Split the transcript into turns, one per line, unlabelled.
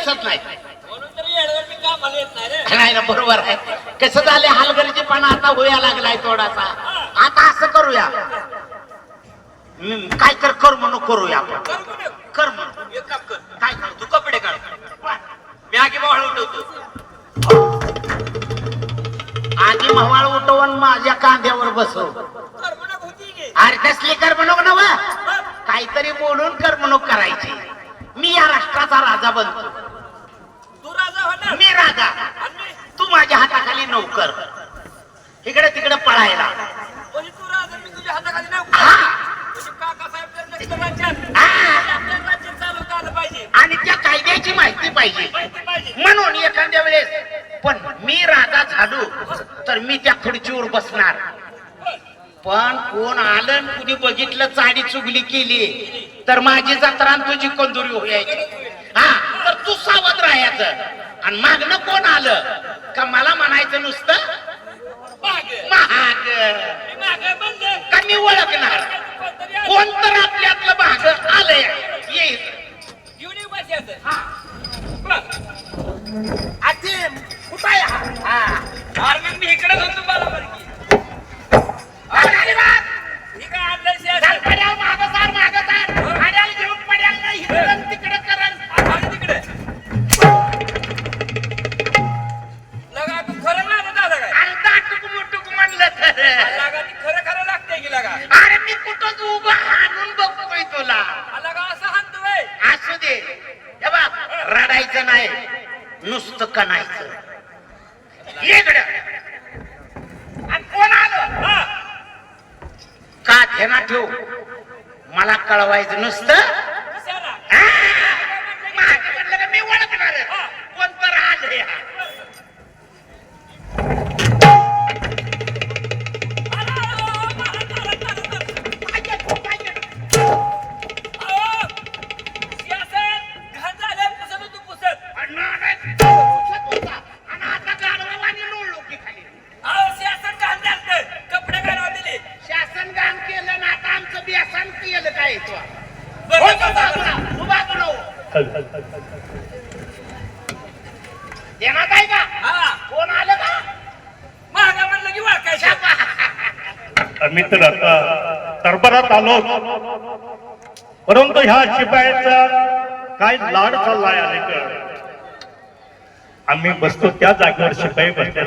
दिसत नाही.
म्हणून तरी येडवर मी कामाला येत नाही रे.
नाही ना, बरोबर आहे. कसं झालं, हलगर्जीपणा आता होया लागलाय थोडासा. आता असं करूया, काय तर कर्म नको करूया आपण. कर्म
एक काम कर,
काय कर,
तू कपडे काढ, मी आगी बावळ उठवतो.
आधी म्हवाळ उठवून माझ्या कांद्यावर बसव.
करमणूक होती की
अरे कसली कर्मणूक नव, काहीतरी बोलून कर्मणूक करायची. मी या राष्ट्राचा राजा बनतो.
तू राजा होणार,
मी राजा,
आणि मी
तू माझ्या हाताखाली नौकर. इकडे तिकडे पळायला.
म्हणजे तू राजा, मी तुझ्या हाताखाली नाही.
हा.
म्हणजे काकासाहेब जर नसतं राज्यात,
हा.
आपल्या राज्यात चालवता आलं पाहिजे,
आणि त्या कायद्याची माहिती पाहिजे.
माहिती पाहिजे.
म्हणून एखाद्या वेळेस पण मी राजा झालो तर मी त्या खुर्चीवर बसणार. पण कोण आलं कुणी बघितलं, चाडी चुगली केली तर माझी जत्रा आणि तुझी कंदुरी होयाची. हा, तर तू सावध राहायचं. आणि मागणं कोण आलं का मला म्हणायचं नुसतं महाग.
मी मागे बनले,
का मी ओळखणार कोण तर आपल्यातलं भाग आलंय येईल.
घेऊन येऊ बसायचं.
आधी कुठं आहे हा?
अरे मग मी इकडेच होतो बरोबर की.
अरे वा.
ही काय आणलंय
चल
शेअर?
पड्याल मागं सार, मागं सार. पड्याल घेऊन पड्याल नाही, इकडं तिकडं करण.
आणि तिकडे लगा तू खरं ना दादा काय
अर्धा टुकमुटुक म्हणलं तर.
लगा ती खरं खरं लागते की लगा.
अरे मी कुठंच उभं हाणून बघतोय तुला.
लगा असं हाणतो व्हय.
असू दे. हे बघ, रडायचं नाही, नुसतं कणायचं. इकडं. आणि कोण आलं
हा,
का ध्यानात ठेव, मला कळवायचं नुसतं.
दिसायला.
हा. मागं म्हणलं का मी ओळखणार. कोण तर आलंय. शासन गान केलं ना, आता आमचं व्यसन केलं काय तू? उभा करू. देण्यात आहे का? कोण आलं का?
आम्ही तर आता दरबारात आलो, परंतु ह्या शिपायाचा काय लाड चाललाय अलीकडे. आम्ही बसतो त्या जागेवर शिपाई बसले.